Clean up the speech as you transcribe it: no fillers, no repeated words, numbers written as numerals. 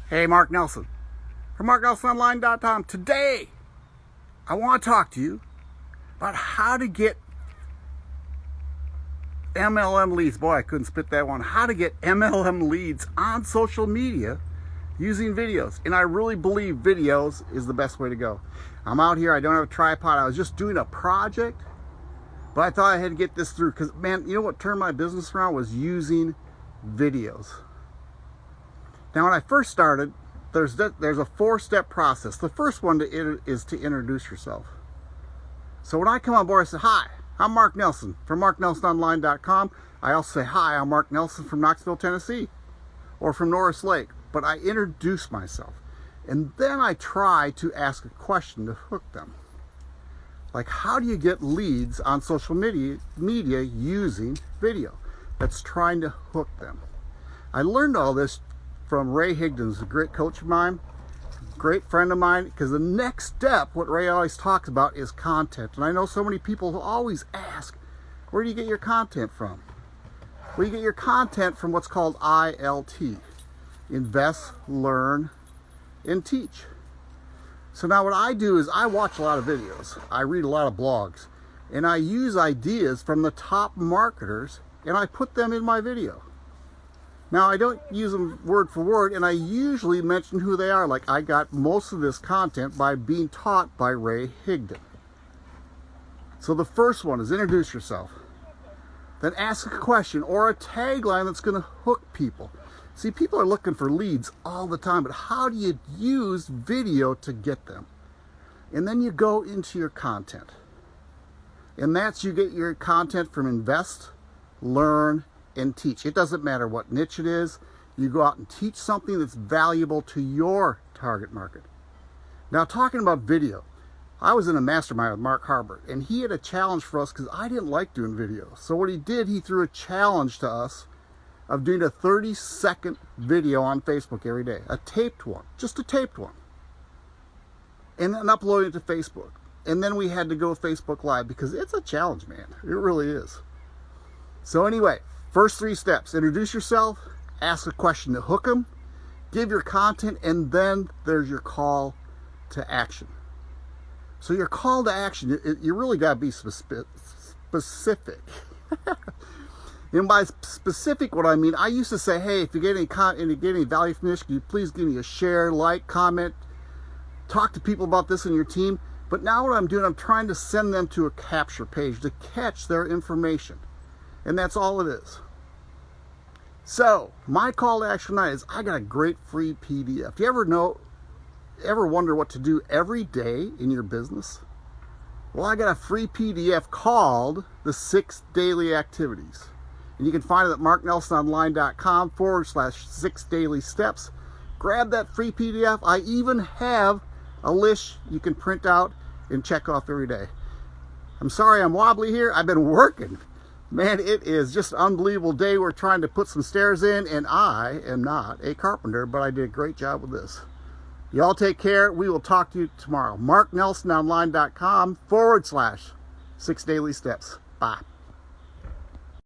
Hey, Mark Nelson from MarkNelsonOnline.com. Today, I want to talk to you about how to get MLM leads. Boy, I couldn't spit that one. How to get MLM leads on social media using videos. And I really believe videos is the best way to go. I'm out here. I don't have a tripod. I was just doing a project, but I thought I had to get this through because, man, you know what turned my business around was using videos. Now, when I first started, there's a 4-step process. The first one is to introduce yourself. So when I come on board, I say, hi, I'm Mark Nelson from MarkNelsonOnline.com. I also say, hi, I'm Mark Nelson from Knoxville, Tennessee, or from Norris Lake. But I introduce myself. And then I try to ask a question to hook them. Like, how do you get leads on social media using video? That's trying to hook them. I learned all this from Ray Higdon, who's a great coach of mine, great friend of mine, because the next step, what Ray always talks about, is content. And I know so many people who always ask, where do you get your content from? Well, you get your content from what's called ILT. Invest, learn, and teach. So now what I do is I watch a lot of videos. I read a lot of blogs. And I use ideas from the top marketers and I put them in my video. Now, I don't use them word for word, and I usually mention who they are. Like, I got most of this content by being taught by Ray Higdon. So the first one is introduce yourself. Then ask a question or a tagline that's going to hook people. See, people are looking for leads all the time, but how do you use video to get them? And then you go into your content. And that's, you get your content from invest, learn, and teach. It doesn't matter what niche it is. You go out and teach something that's valuable to your target market. Now, talking about video, I was in a mastermind with Mark Harbert, and he had a challenge for us because I didn't like doing video. So what he did, he threw a challenge to us of doing a 30-second video on Facebook every day. A taped one, just a taped one. And then uploading it to Facebook. And then we had to go Facebook Live because it's a challenge, man. It really is. So anyway, first 3 steps: introduce yourself, ask a question to hook them, give your content, and then there's your call to action. So your call to action, you really got to be specific. And by specific, what I mean, I used to say, hey, if you get any value from this, can you please give me a share, like, comment, talk to people about this in your team. But now what I'm doing, I'm trying to send them to a capture page to catch their information. And that's all it is. So, my call to action tonight is I got a great free PDF. Do you ever wonder what to do every day in your business? Well, I got a free PDF called The 6 Daily Activities. And you can find it at MarkNelsonOnline.com/6 daily steps. Grab that free PDF. I even have a list you can print out and check off every day. I'm sorry I'm wobbly here. I've been working. Man, it is just an unbelievable day. We're trying to put some stairs in, and I am not a carpenter, but I did a great job with this. Y'all take care. We will talk to you tomorrow. MarkNelsonOnline.com/6 daily steps. Bye.